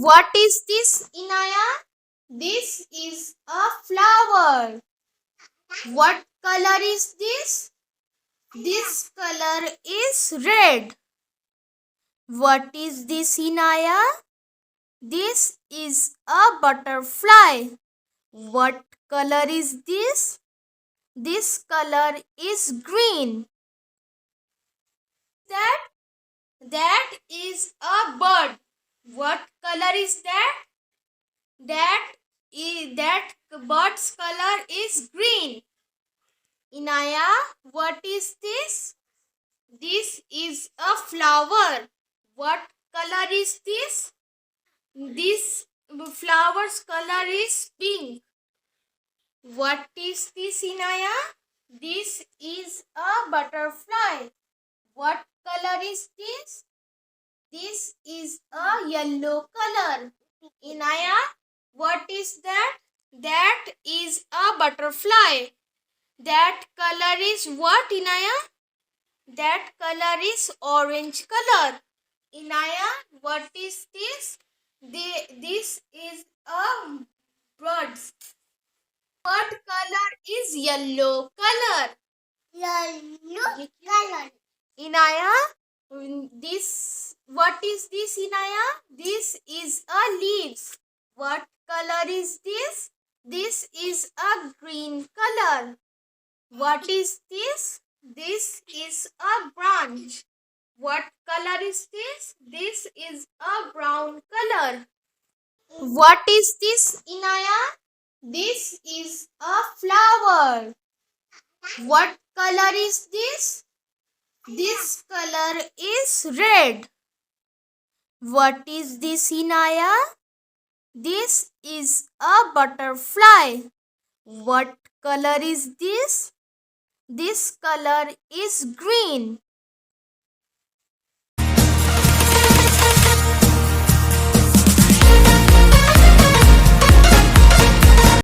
What is this, Inaaya? This is a flower. What color is this? This color is red. What is this, Inaaya? This is a butterfly. What color is this? This color is green. That is a bird. What color is that? That bird's color is green. Inaaya, what is this? This is a flower. What color is this? This flower's color is pink. What is this, Inaaya? This is a butterfly. What color is this? This is a yellow color. Inaaya, what is that? That is a butterfly. That color is what, Inaaya? That color is orange color. Inaaya, what is this? This is a bird. What color is yellow color? Yellow color. Inaaya, what is this, Inaaya? This is a leaves. What color is this? This is a green color. What is this? This is a branch. What color is this? This is a brown color. What is this, Inaaya? This is a flower. What color is this? This color is red. What is this, Inaaya? This is a butterfly. What color is this? This color is green.